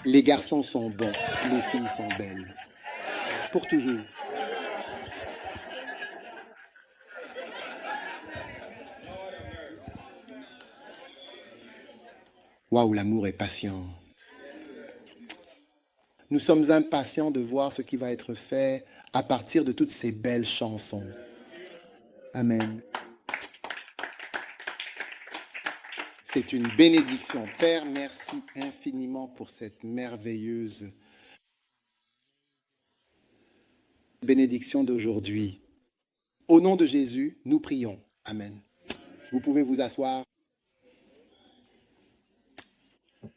Les garçons sont bons, les filles sont belles. Pour toujours. Waouh, l'amour est patient. Nous sommes impatients de voir ce qui va être fait à partir de toutes ces belles chansons. Amen. C'est une bénédiction. Père, merci infiniment pour cette merveilleuse bénédiction d'aujourd'hui. Au nom de Jésus, nous prions. Amen. Vous pouvez vous asseoir.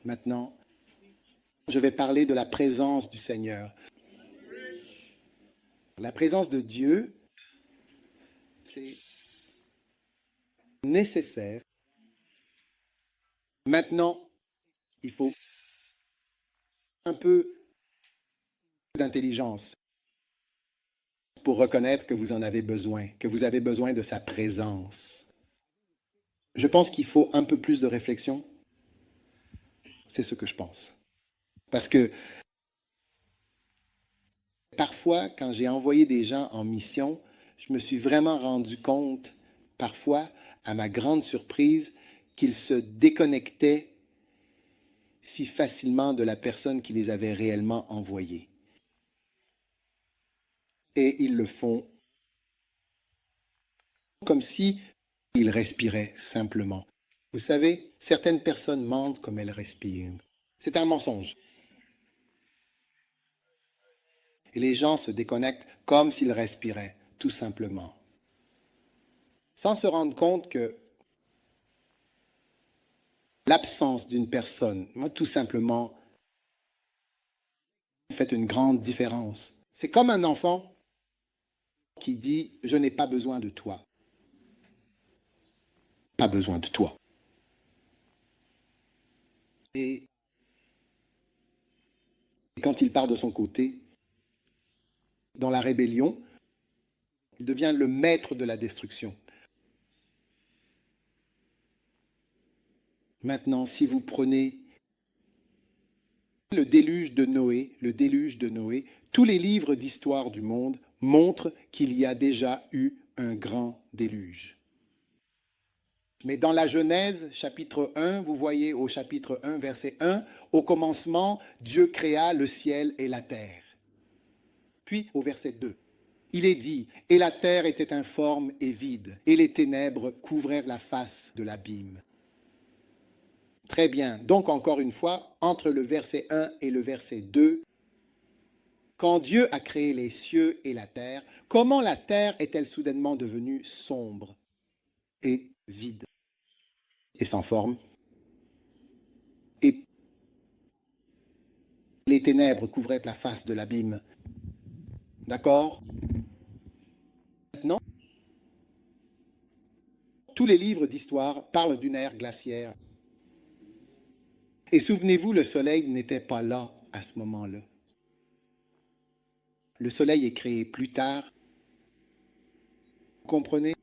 Maintenant, je vais parler de la présence du Seigneur. La présence de Dieu, c'est nécessaire. Maintenant, il faut un peu d'intelligence pour reconnaître que vous en avez besoin, que vous avez besoin de sa présence. Je pense qu'il faut un peu plus de réflexion. C'est ce que je pense. Parce que parfois, quand j'ai envoyé des gens en mission, je me suis vraiment rendu compte, parfois, à ma grande surprise, qu'ils se déconnectaient si facilement de la personne qui les avait réellement envoyés. Et ils le font comme si ils respiraient simplement. Vous savez, certaines personnes mentent comme elles respirent. C'est un mensonge. Et les gens se déconnectent comme s'ils respiraient, tout simplement. Sans se rendre compte que l'absence d'une personne, tout simplement, fait une grande différence. C'est comme un enfant qui dit « Je n'ai pas besoin de toi ». Pas besoin de toi. Et quand il part de son côté, dans la rébellion, il devient le maître de la destruction. Maintenant, si vous prenez le déluge de Noé, tous les livres d'histoire du monde montrent qu'il y a déjà eu un grand déluge. Mais dans la Genèse, chapitre 1, vous voyez au chapitre 1, verset 1, au commencement, Dieu créa le ciel et la terre. Puis au verset 2, il est dit, et la terre était informe et vide, et les ténèbres couvrirent la face de l'abîme. Très bien. Donc, encore une fois, entre le verset 1 et le verset 2, quand Dieu a créé les cieux et la terre, comment la terre est-elle soudainement devenue sombre et vide et sans forme? Et les ténèbres couvraient la face de l'abîme. D'accord? Maintenant, tous les livres d'histoire parlent d'une ère glaciaire. Et souvenez-vous, le soleil n'était pas là à ce moment-là. Le soleil est créé plus tard. Vous comprenez?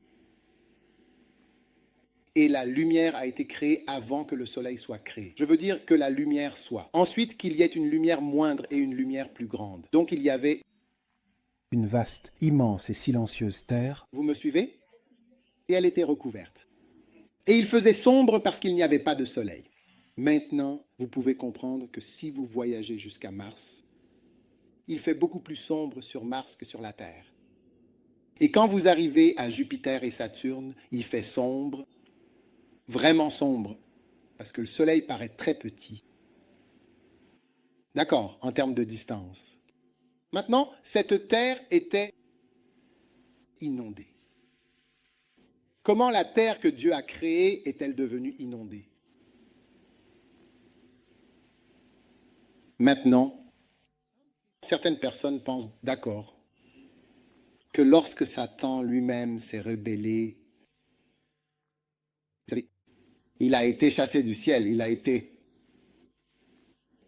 Et la lumière a été créée avant que le soleil soit créé. Je veux dire que la lumière soit. Ensuite, qu'il y ait une lumière moindre et une lumière plus grande. Donc, il y avait une vaste, immense et silencieuse terre. Vous me suivez? Et elle était recouverte. Et il faisait sombre parce qu'il n'y avait pas de soleil. Maintenant, vous pouvez comprendre que si vous voyagez jusqu'à Mars, il fait beaucoup plus sombre sur Mars que sur la Terre. Et quand vous arrivez à Jupiter et Saturne, il fait sombre, vraiment sombre, parce que le Soleil paraît très petit. D'accord, en termes de distance. Maintenant, cette Terre était inondée. Comment la Terre que Dieu a créée est-elle devenue inondée? Maintenant, certaines personnes pensent, d'accord, que lorsque Satan lui-même s'est rebellé, vous savez, il a été chassé du ciel, il a été...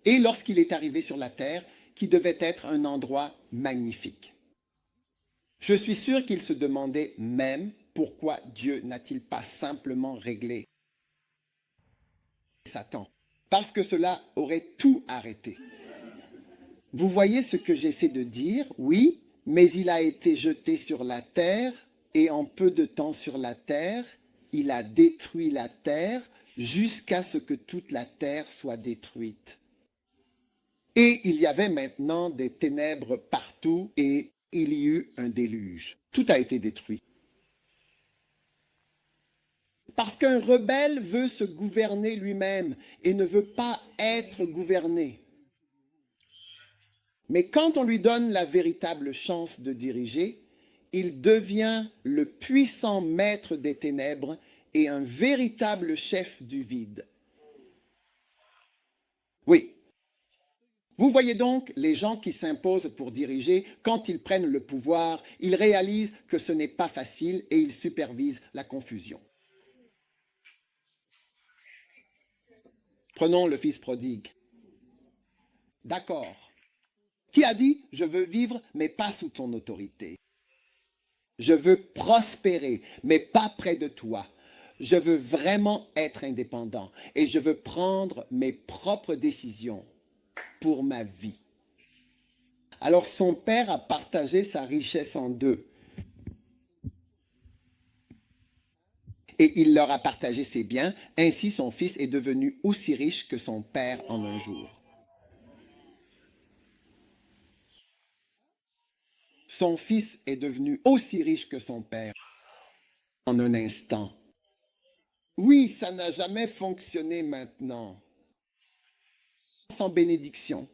Et lorsqu'il est arrivé sur la terre, qui devait être un endroit magnifique. Je suis sûr qu'il se demandait même pourquoi Dieu n'a-t-il pas simplement réglé Satan. parce que cela aurait tout arrêté. Vous voyez ce que j'essaie de dire? Oui, mais il a été jeté sur la terre et en peu de temps sur la terre, il a détruit la terre jusqu'à ce que toute la terre soit détruite. Et il y avait maintenant des ténèbres partout et il y eut un déluge. Tout a été détruit. Parce qu'un rebelle veut se gouverner lui-même et ne veut pas être gouverné. Mais quand on lui donne la véritable chance de diriger, il devient le puissant maître des ténèbres et un véritable chef du vide. Oui. Vous voyez donc, les gens qui s'imposent pour diriger, quand ils prennent le pouvoir, ils réalisent que ce n'est pas facile et ils supervisent la confusion. Prenons le fils prodigue. D'accord. Qui a dit « je veux vivre, mais pas sous ton autorité ». Je veux prospérer, mais pas près de toi. Je veux vraiment être indépendant et je veux prendre mes propres décisions pour ma vie. Alors son père a partagé sa richesse en deux. Et il leur a partagé ses biens. Ainsi son fils est devenu aussi riche que son père en un jour. Son fils est devenu aussi riche que son père en un instant. Oui, ça n'a jamais fonctionné maintenant. Sans bénédiction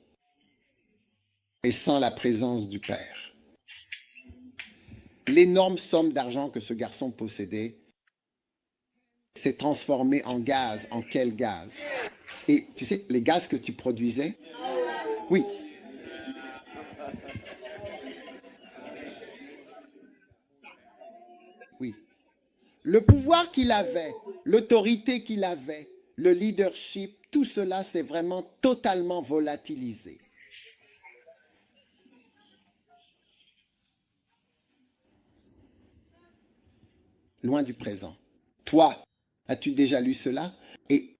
et sans la présence du Père. L'énorme somme d'argent que ce garçon possédait s'est transformée en gaz. En quel gaz? Et tu sais, les gaz que tu produisais, oui. Oui. Le pouvoir qu'il avait, l'autorité qu'il avait, le leadership, tout cela s'est vraiment totalement volatilisé. Loin du présent. Toi, as-tu déjà lu cela? Et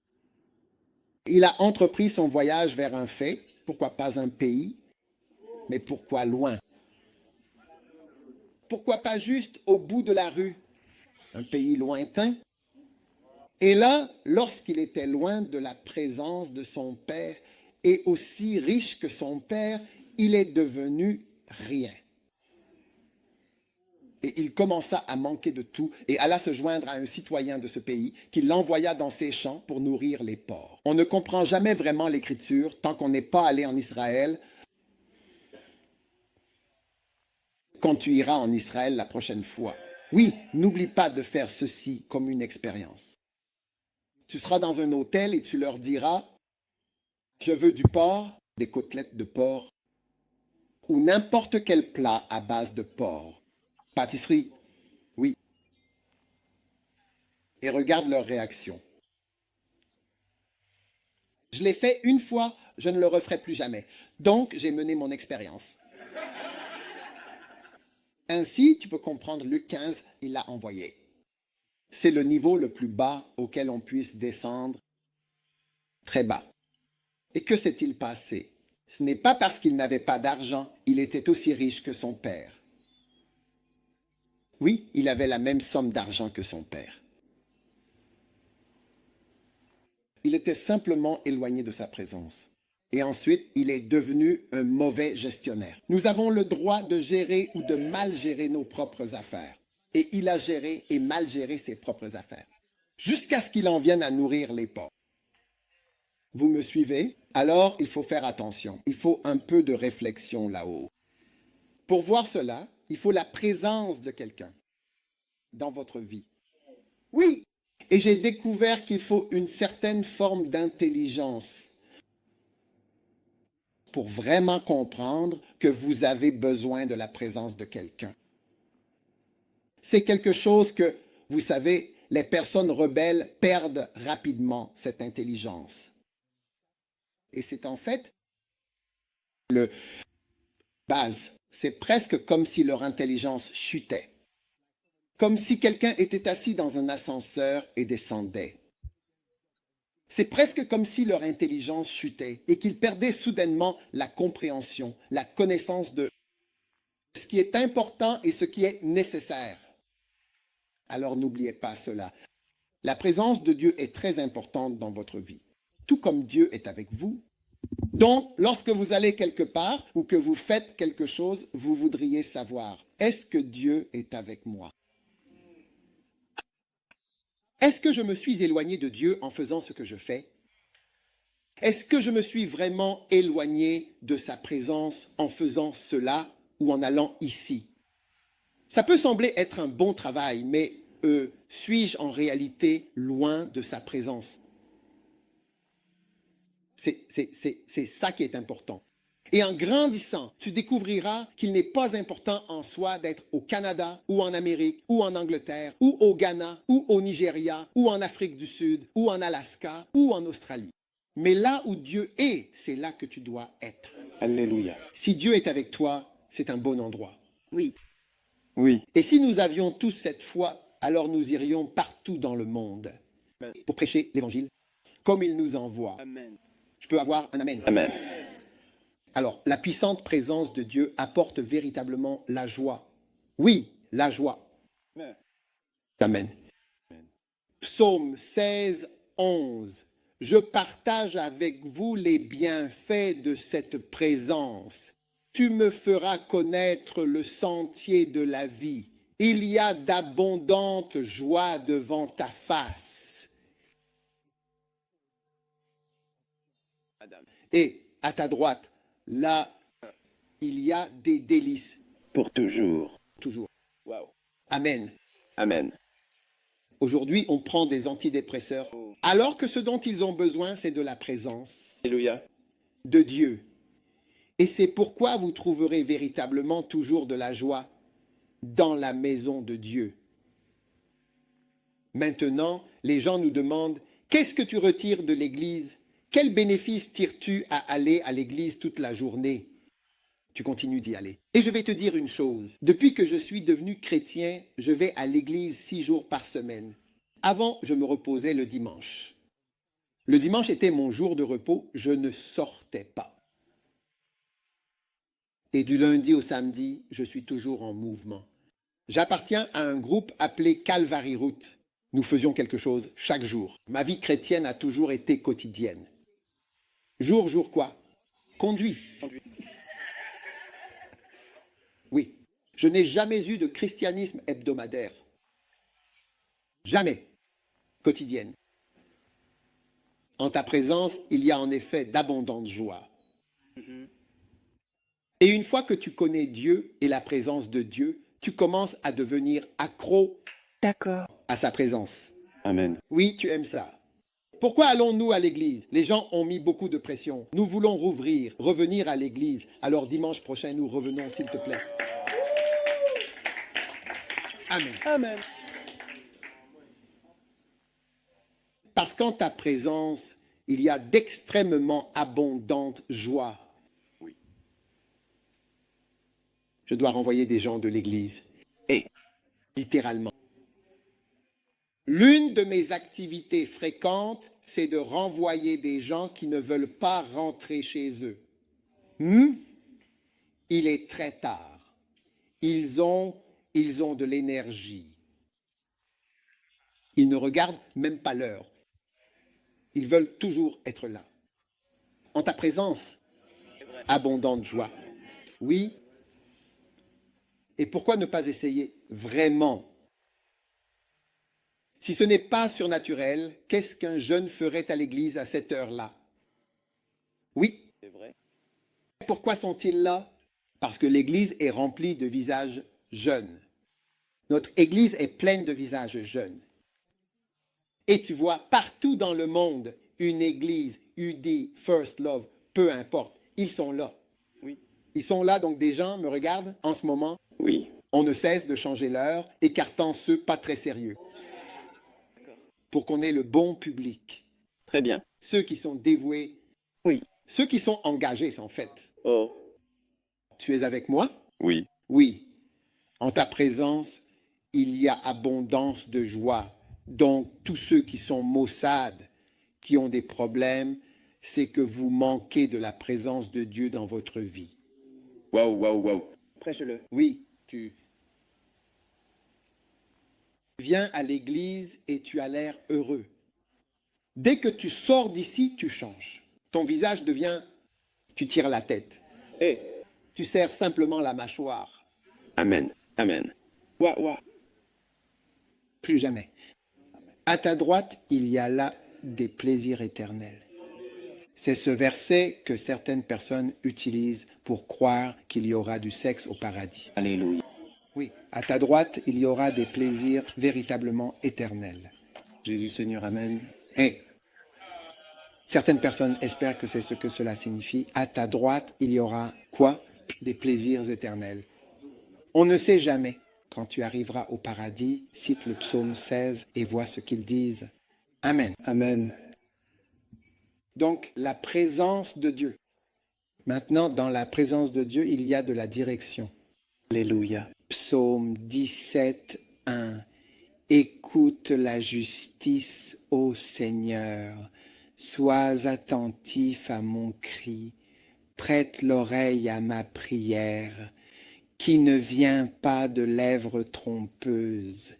il a entrepris son voyage vers un fait, pourquoi pas un pays, mais pourquoi loin? Pourquoi pas juste au bout de la rue, un pays lointain? Et là, lorsqu'il était loin de la présence de son père et aussi riche que son père, il est devenu rien. Et il commença à manquer de tout et alla se joindre à un citoyen de ce pays qui l'envoya dans ses champs pour nourrir les porcs. On ne comprend jamais vraiment l'Écriture tant qu'on n'est pas allé en Israël. Quand tu iras en Israël la prochaine fois, oui, n'oublie pas de faire ceci comme une expérience. Tu seras dans un hôtel et tu leur diras, je veux du porc, des côtelettes de porc, ou n'importe quel plat à base de porc. Pâtisserie, oui. Et regarde leur réaction. Je l'ai fait une fois, je ne le referai plus jamais. Donc, j'ai mené mon expérience. Ainsi, tu peux comprendre Luc 15, il l'a envoyé. C'est le niveau le plus bas auquel on puisse descendre, très bas. Et que s'est-il passé? Ce n'est pas parce qu'il n'avait pas d'argent, il était aussi riche que son père. Oui, il avait la même somme d'argent que son père. Il était simplement éloigné de sa présence. Et ensuite, il est devenu un mauvais gestionnaire. Nous avons le droit de gérer ou de mal gérer nos propres affaires. Et il a géré et mal géré ses propres affaires. Jusqu'à ce qu'il en vienne à nourrir les porcs. Vous me suivez? Alors, il faut faire attention. Il faut un peu de réflexion là-haut. Pour voir cela, il faut la présence de quelqu'un dans votre vie. Oui, et j'ai découvert qu'il faut une certaine forme d'intelligence pour vraiment comprendre que vous avez besoin de la présence de quelqu'un. C'est quelque chose que, vous savez, les personnes rebelles perdent rapidement cette intelligence. Et c'est en fait le base. C'est presque comme si leur intelligence chutait. Comme si quelqu'un était assis dans un ascenseur et descendait. C'est presque comme si leur intelligence chutait et qu'ils perdaient soudainement la compréhension, la connaissance de ce qui est important et ce qui est nécessaire. Alors n'oubliez pas cela. La présence de Dieu est très importante dans votre vie, tout comme Dieu est avec vous. Donc, lorsque vous allez quelque part ou que vous faites quelque chose, vous voudriez savoir, est-ce que Dieu est avec moi? Est-ce que je me suis éloigné de Dieu en faisant ce que je fais? Est-ce que je me suis vraiment éloigné de sa présence en faisant cela ou en allant ici? Ça peut sembler être un bon travail, mais suis-je en réalité loin de sa présence? C'est ça qui est important. Et en grandissant, tu découvriras qu'il n'est pas important en soi d'être au Canada ou en Amérique ou en Angleterre ou au Ghana ou au Nigeria ou en Afrique du Sud ou en Alaska ou en Australie. Mais là où Dieu est, c'est là que tu dois être. Alléluia. Si Dieu est avec toi, c'est un bon endroit. Oui. Oui. Et si nous avions tous cette foi, alors nous irions partout dans le monde pour prêcher l'Évangile comme il nous envoie. Amen. Je peux avoir un amen. Amen. Alors, la puissante présence de Dieu apporte véritablement la joie. Oui, la joie. Amen. Psaume 16, 11. Je partage avec vous les bienfaits de cette présence. Tu me feras connaître le sentier de la vie. Il y a d'abondantes joies devant ta face. Et à ta droite, là, il y a des délices. Pour toujours. Toujours. Wow. Amen. Amen. Aujourd'hui, on prend des antidépresseurs, alors que ce dont ils ont besoin, c'est de la présence Alléluia. de Dieu. Et c'est pourquoi vous trouverez véritablement toujours de la joie dans la maison de Dieu. Maintenant, les gens nous demandent, qu'est-ce que tu retires de l'Église? Quel bénéfice tires-tu à aller à l'Église toute la journée? Tu continues d'y aller. Et je vais te dire une chose. Depuis que je suis devenu chrétien, je vais à l'Église 6 jours par semaine. Avant, je me reposais le dimanche. Le dimanche était mon jour de repos. Je ne sortais pas. Et du lundi au samedi, je suis toujours en mouvement. J'appartiens à un groupe appelé Calvary Route. Nous faisions quelque chose chaque jour. Ma vie chrétienne a toujours été quotidienne. Jour quoi? Conduis. Oui. Je n'ai jamais eu de christianisme hebdomadaire. Jamais. Quotidienne. En ta présence, il y a en effet d'abondantes joies. Et une fois que tu connais Dieu et la présence de Dieu, tu commences à devenir accro D'accord. à sa présence. Amen. Oui, tu aimes ça. Pourquoi allons-nous à l'église? Les gens ont mis beaucoup de pression. Nous voulons rouvrir, revenir à l'église. Alors dimanche prochain, nous revenons, s'il te plaît. Amen. Amen. Parce qu'en ta présence, il y a d'extrêmement abondantes joies. Oui. Je dois renvoyer des gens de l'église. Et Littéralement. L'une de mes activités fréquentes, c'est de renvoyer des gens qui ne veulent pas rentrer chez eux. Il est très tard. Ils ont de l'énergie. Ils ne regardent même pas l'heure. Ils veulent toujours être là. En ta présence, abondante joie. Oui. Et pourquoi ne pas essayer vraiment? Si ce n'est pas surnaturel, qu'est-ce qu'un jeune ferait à l'église à cette heure-là? Oui. c'est vrai. Pourquoi sont-ils là? Parce que l'église est remplie de visages jeunes. Notre église est pleine de visages jeunes. Et tu vois partout dans le monde une église, UD, First Love, peu importe, ils sont là. Oui. Ils sont là, donc des gens me regardent en ce moment. Oui. On ne cesse de changer l'heure, écartant ceux pas très sérieux. Pour qu'on ait le bon public. Très bien. Ceux qui sont dévoués. Oui. Ceux qui sont engagés, en fait. Oh. Tu es avec moi? Oui. Oui. En ta présence, il y a abondance de joie. Donc, tous ceux qui sont maussades, qui ont des problèmes, c'est que vous manquez de la présence de Dieu dans votre vie. Waouh, waouh, waouh. Prêche-le. Oui, tu viens à l'église et tu as l'air heureux. Dès que tu sors d'ici, tu changes. Ton visage devient... Tu tires la tête. Eh, Tu serres simplement la mâchoire. Amen. Amen. Waouh, waouh. Plus jamais. À ta droite, il y a là des plaisirs éternels. C'est ce verset que certaines personnes utilisent pour croire qu'il y aura du sexe au paradis. Alléluia. Oui, à ta droite, il y aura des plaisirs véritablement éternels. Jésus Seigneur, Amen. Et certaines personnes espèrent que c'est ce que cela signifie. À ta droite, il y aura quoi? Des plaisirs éternels. On ne sait jamais. Quand tu arriveras au paradis, cite le psaume 16 et vois ce qu'ils disent. Amen. Amen. Donc, la présence de Dieu. Maintenant, dans la présence de Dieu, il y a de la direction. Alléluia. Psaume 17, 1. Écoute la justice, ô Seigneur. Sois attentif à mon cri. Prête l'oreille à ma prière, qui ne vient pas de lèvres trompeuses.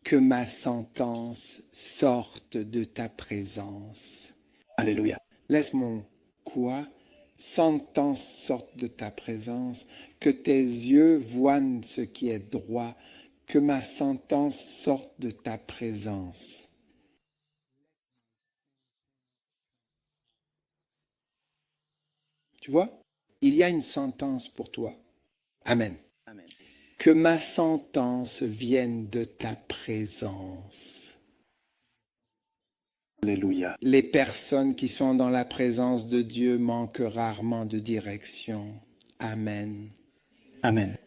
Que ma sentence sorte de ta présence. Alléluia. Laisse mon quoi? Sentence sorte de ta présence, que tes yeux voient ce qui est droit, que ma sentence sorte de ta présence. Tu vois? Il y a une sentence pour toi. Amen. Amen. Que ma sentence vienne de ta présence. Alléluia. Les personnes qui sont dans la présence de Dieu manquent rarement de direction. Amen. Amen.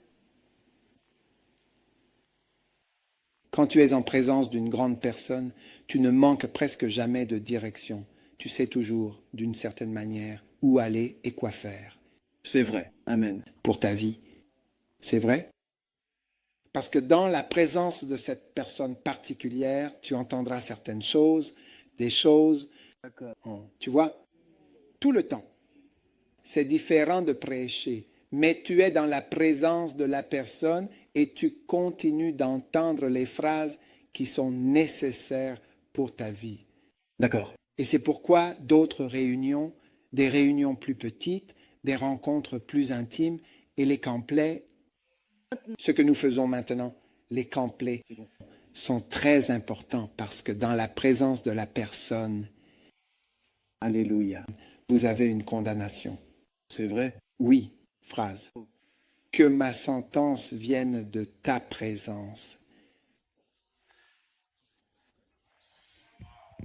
Quand tu es en présence d'une grande personne, tu ne manques presque jamais de direction. Tu sais toujours, d'une certaine manière, où aller et quoi faire. C'est vrai. Amen. Pour ta vie. C'est vrai? Parce que dans la présence de cette personne particulière, tu entendras certaines choses, des choses, tu vois, tout le temps. C'est différent de prêcher, mais tu es dans la présence de la personne et tu continues d'entendre les phrases qui sont nécessaires pour ta vie. D'accord. Et c'est pourquoi d'autres réunions, des réunions plus petites, des rencontres plus intimes et les camplets, ce que nous faisons maintenant, les camplets, sont très importants parce que dans la présence de la personne, Alléluia. vous avez une condamnation. C'est vrai. Oui, phrase. Que ma sentence vienne de ta présence.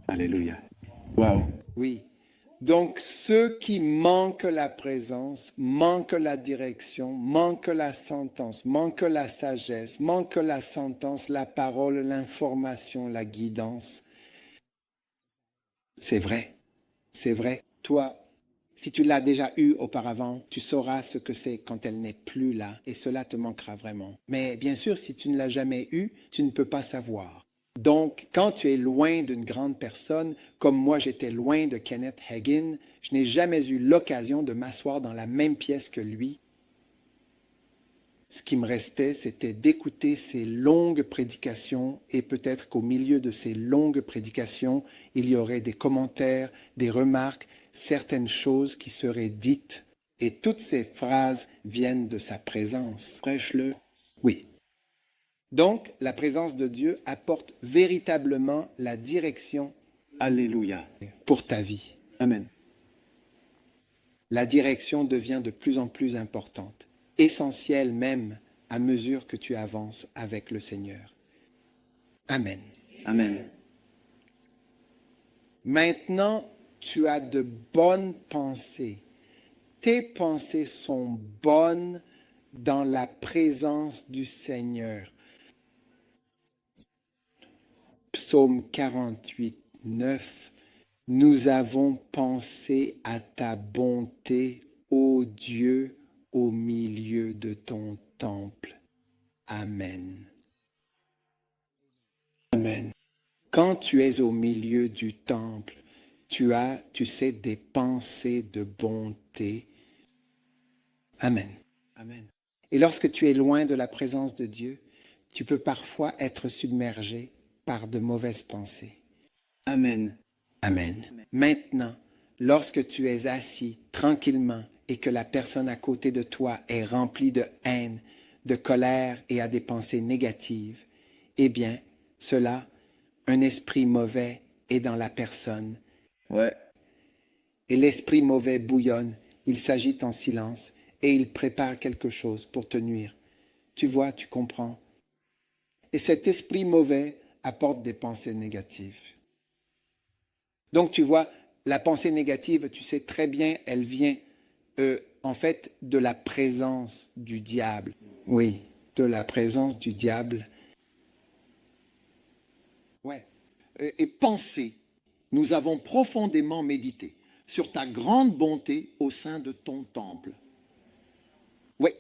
Alléluia. Waouh. Oui. Donc ceux qui manquent la présence, manquent la direction, manquent la sentence, manquent la sagesse, manquent la sentence, la parole, l'information, la guidance. C'est vrai. C'est vrai. Toi, si tu l'as déjà eu auparavant, tu sauras ce que c'est quand elle n'est plus là et cela te manquera vraiment. Mais bien sûr, si tu ne l'as jamais eu, tu ne peux pas savoir. Donc, quand tu es loin d'une grande personne, comme moi j'étais loin de Kenneth Hagin, je n'ai jamais eu l'occasion de m'asseoir dans la même pièce que lui. Ce qui me restait, c'était d'écouter ses longues prédications et peut-être qu'au milieu de ces longues prédications, il y aurait des commentaires, des remarques, certaines choses qui seraient dites. Et toutes ces phrases viennent de sa présence. Prêche-le. Oui. Donc, la présence de Dieu apporte véritablement la direction Alléluia. pour ta vie. Amen. La direction devient de plus en plus importante, essentielle même à mesure que tu avances avec le Seigneur. Amen. Amen. Maintenant, tu as de bonnes pensées. Tes pensées sont bonnes dans la présence du Seigneur. Psaume 48, 9. Nous avons pensé à ta bonté, ô Dieu, au milieu de ton temple. Amen. Amen. Quand tu es au milieu du temple, tu as, tu sais, des pensées de bonté. Amen. Amen. Et lorsque tu es loin de la présence de Dieu, tu peux parfois être submergé par de mauvaises pensées. Amen. Amen. Maintenant, lorsque tu es assis tranquillement et que la personne à côté de toi est remplie de haine, de colère et a des pensées négatives, eh bien, cela, un esprit mauvais est dans la personne. Ouais. Et l'esprit mauvais bouillonne, il s'agite en silence et il prépare quelque chose pour te nuire. Tu vois, tu comprends. Et cet esprit mauvais apporte des pensées négatives. Donc tu vois, la pensée négative, tu sais très bien, elle vient en fait de la présence du diable. Oui, de la présence du diable. Ouais. Et penser, nous avons profondément médité sur ta grande bonté au sein de ton temple. Oui.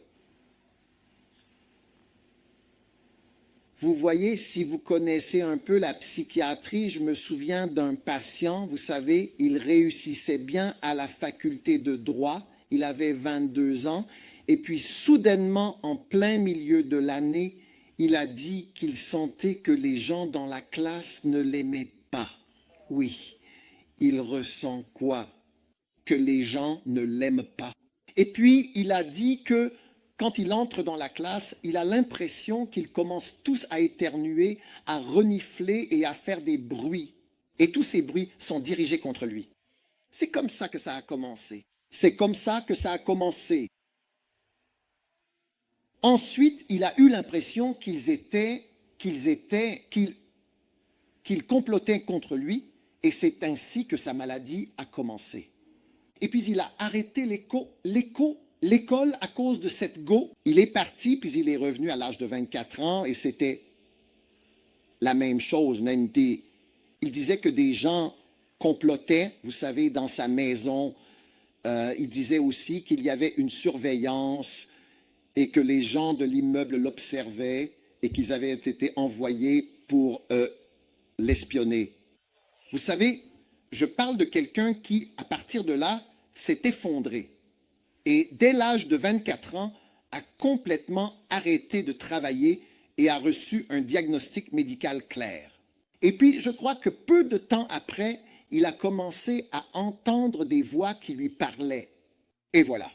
Vous voyez, si vous connaissez un peu la psychiatrie, je me souviens d'un patient, vous savez, il réussissait bien à la faculté de droit, il avait 22 ans, et puis soudainement, en plein milieu de l'année, il a dit qu'il sentait que les gens dans la classe ne l'aimaient pas. Oui, il ressent quoi? Que les gens ne l'aiment pas. Et puis, il a dit que quand il entre dans la classe, il a l'impression qu'ils commencent tous à éternuer, à renifler et à faire des bruits. Et tous ces bruits sont dirigés contre lui. C'est comme ça que ça a commencé. C'est comme ça que ça a commencé. Ensuite, il a eu l'impression qu'ils complotaient contre lui, et c'est ainsi que sa maladie a commencé. Et puis il a arrêté l'école à cause de cette go. Il est parti, puis il est revenu à l'âge de 24 ans, et c'était la même chose. Même il disait que des gens complotaient, vous savez, dans sa maison. Il disait aussi qu'il y avait une surveillance et que les gens de l'immeuble l'observaient et qu'ils avaient été envoyés pour l'espionner. Vous savez, je parle de quelqu'un qui, à partir de là, s'est effondré. Et dès l'âge de 24 ans, a complètement arrêté de travailler et a reçu un diagnostic médical clair. Et puis, je crois que peu de temps après, il a commencé à entendre des voix qui lui parlaient. Et voilà,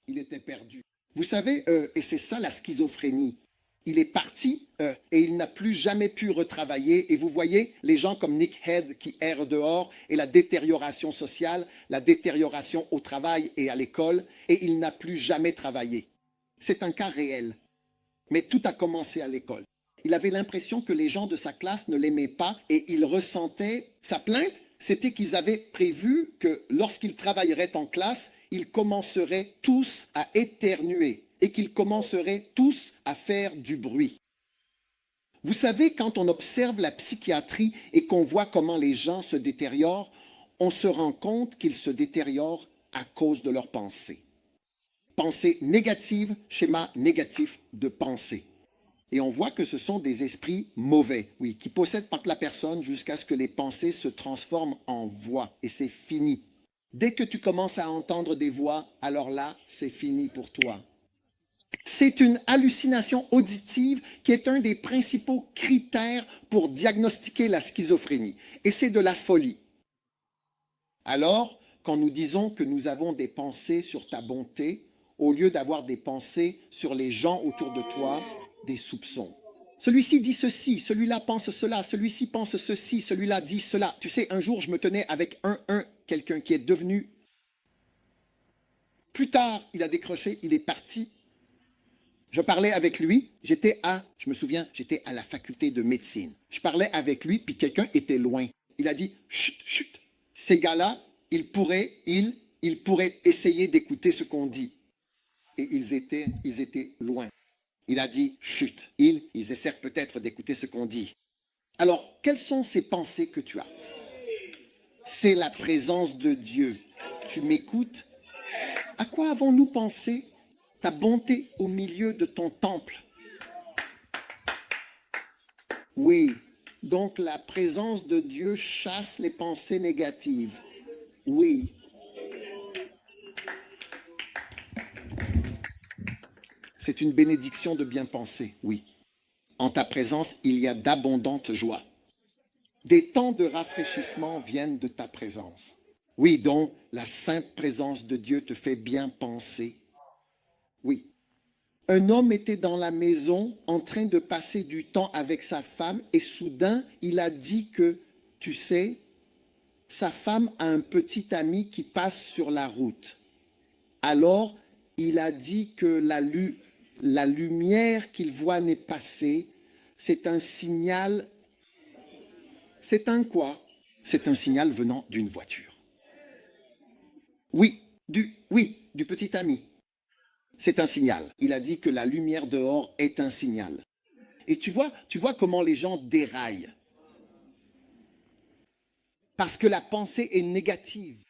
il était perdu. Vous savez, et c'est ça la schizophrénie. Il est parti et il n'a plus jamais pu retravailler. Et vous voyez les gens comme Nick Head qui errent dehors et la détérioration sociale, la détérioration au travail et à l'école, et il n'a plus jamais travaillé. C'est un cas réel. Mais tout a commencé à l'école. Il avait l'impression que les gens de sa classe ne l'aimaient pas et il ressentait sa plainte. C'était qu'ils avaient prévu que lorsqu'ils travailleraient en classe, ils commenceraient tous à éternuer et qu'ils commenceraient tous à faire du bruit. Vous savez, quand on observe la psychiatrie et qu'on voit comment les gens se détériorent, on se rend compte qu'ils se détériorent à cause de leurs pensées. Pensée négative, schéma négatif de pensée. Et on voit que ce sont des esprits mauvais, oui, qui possèdent par la personne jusqu'à ce que les pensées se transforment en voix. Et c'est fini. Dès que tu commences à entendre des voix, alors là, c'est fini pour toi. C'est une hallucination auditive qui est un des principaux critères pour diagnostiquer la schizophrénie. Et c'est de la folie. Alors, quand nous disons que nous avons des pensées sur ta bonté, au lieu d'avoir des pensées sur les gens autour de toi, des soupçons. Celui-ci dit ceci, celui-là pense cela, celui-ci pense ceci, celui-là dit cela. Tu sais, un jour, je me tenais avec quelqu'un qui est devenu... Plus tard, il a décroché, il est parti. Je parlais avec lui, je me souviens, j'étais à la faculté de médecine. Je parlais avec lui, puis quelqu'un était loin. Il a dit, chut, chut. Ces gars-là, ils pourraient essayer d'écouter ce qu'on dit. Et ils étaient loin. Il a dit, chut, ils essaient peut-être d'écouter ce qu'on dit. Alors, quelles sont ces pensées que tu as? C'est la présence de Dieu. Tu m'écoutes? À quoi avons-nous pensé? Ta bonté au milieu de ton temple. Oui, Donc la présence de Dieu chasse les pensées négatives. Oui. C'est une bénédiction de bien penser, oui. En ta présence, il y a d'abondantes joies. Des temps de rafraîchissement viennent de ta présence. Oui, donc la sainte présence de Dieu te fait bien penser. Oui. Un homme était dans la maison en train de passer du temps avec sa femme et soudain, il a dit que, tu sais, sa femme a un petit ami qui passe sur la route. Alors, il a dit que la lumière qu'il voit n'est passer, c'est un signal. C'est un quoi? C'est un signal venant d'une voiture. Oui, du petit ami. C'est un signal. Il a dit que la lumière dehors est un signal. Et tu vois comment les gens déraillent. Parce que la pensée est négative.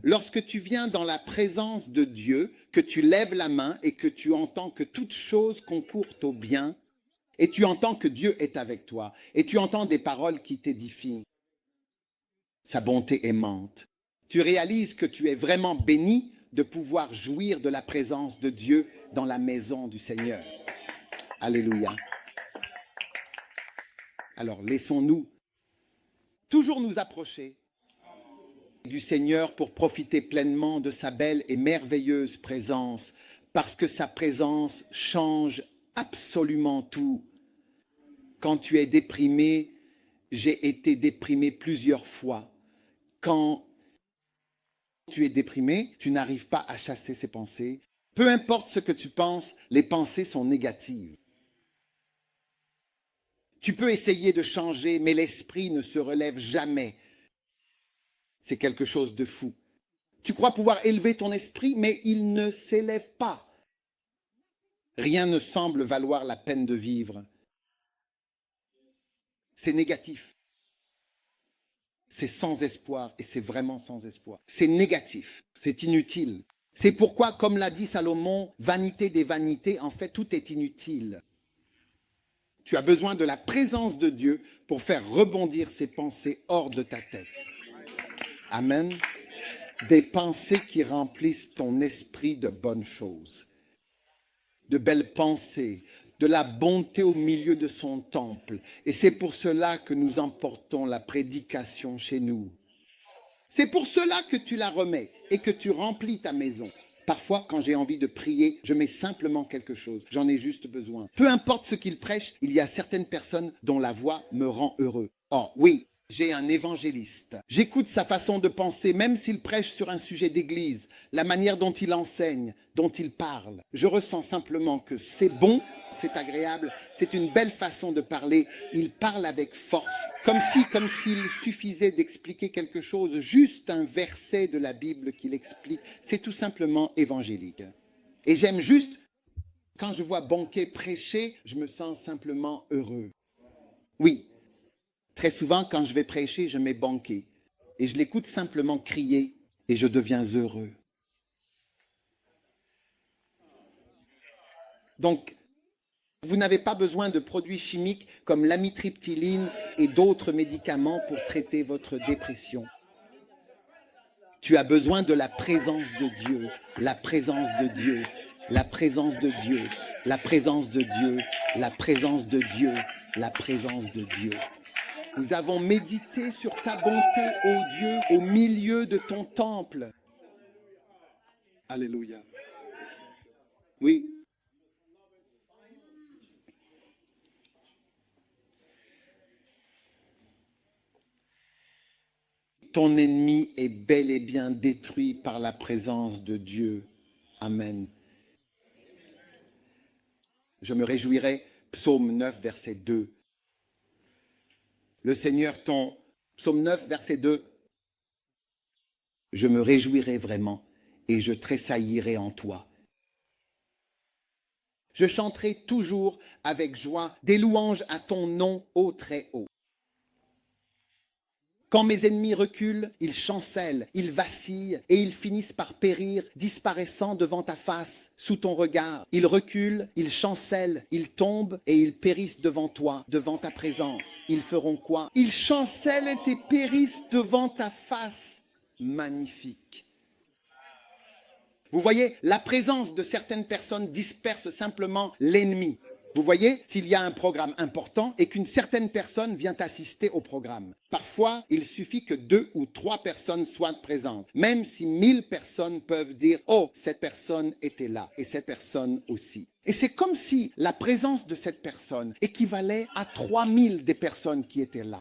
Lorsque tu viens dans la présence de Dieu, que tu lèves la main et que tu entends que toute chose concourt au bien, et tu entends que Dieu est avec toi, et tu entends des paroles qui t'édifient, sa bonté aimante, tu réalises que tu es vraiment béni de pouvoir jouir de la présence de Dieu dans la maison du Seigneur. Alléluia. Alors laissons-nous toujours nous approcher du Seigneur pour profiter pleinement de sa belle et merveilleuse présence, parce que sa présence change absolument tout. Quand tu es déprimé, j'ai été déprimé plusieurs fois. Quand tu es déprimé, tu n'arrives pas à chasser ces pensées. Peu importe ce que tu penses, les pensées sont négatives. Tu peux essayer de changer, mais l'esprit ne se relève jamais. C'est quelque chose de fou. Tu crois pouvoir élever ton esprit, mais il ne s'élève pas. Rien ne semble valoir la peine de vivre. C'est négatif. C'est sans espoir et c'est vraiment sans espoir. C'est négatif, c'est inutile. C'est pourquoi, comme l'a dit Salomon, vanité des vanités, en fait, tout est inutile. Tu as besoin de la présence de Dieu pour faire rebondir ces pensées hors de ta tête. Amen. Des pensées qui remplissent ton esprit de bonnes choses, de belles pensées, de la bonté au milieu de son temple. Et c'est pour cela que nous emportons la prédication chez nous. C'est pour cela que tu la remets et que tu remplis ta maison. Parfois, quand j'ai envie de prier, je mets simplement quelque chose. J'en ai juste besoin. Peu importe ce qu'il prêche, il y a certaines personnes dont la voix me rend heureux. Oh oui, j'ai un évangéliste. J'écoute sa façon de penser, même s'il prêche sur un sujet d'église, la manière dont il enseigne, dont il parle. Je ressens simplement que c'est bon, c'est agréable, c'est une belle façon de parler. Il parle avec force, comme s'il suffisait d'expliquer quelque chose, juste un verset de la Bible qu'il explique. C'est tout simplement évangélique. Et j'aime juste, quand je vois Bonquet prêcher, je me sens simplement heureux. Oui. Très souvent, quand je vais prêcher, je mets Bonquet et je l'écoute simplement crier et je deviens heureux. Donc, vous n'avez pas besoin de produits chimiques comme l'amitriptyline et d'autres médicaments pour traiter votre dépression. Tu as besoin de la présence de Dieu, la présence de Dieu, la présence de Dieu, la présence de Dieu, la présence de Dieu, la présence de Dieu. Nous avons médité sur ta bonté, ô Dieu, au milieu de ton temple. Alléluia. Oui. Ton ennemi est bel et bien détruit par la présence de Dieu. Amen. Je me réjouirai, psaume 9, verset 2. Le Seigneur, psaume 9, verset 2, je me réjouirai vraiment et je tressaillirai en toi. Je chanterai toujours avec joie des louanges à ton nom, ô Très-Haut. Quand mes ennemis reculent, ils chancellent, ils vacillent et ils finissent par périr, disparaissant devant ta face, sous ton regard. Ils reculent, ils chancellent, ils tombent et ils périssent devant toi, devant ta présence. Ils feront quoi? Ils chancellent et périssent devant ta face. Magnifique. Vous voyez, la présence de certaines personnes disperse simplement l'ennemi. Vous voyez, s'il y a un programme important et qu'une certaine personne vient assister au programme. Parfois, il suffit que 2 ou 3 personnes soient présentes. Même si 1000 personnes peuvent dire « Oh, cette personne était là et cette personne aussi ». Et c'est comme si la présence de cette personne équivalait à 3000 des personnes qui étaient là.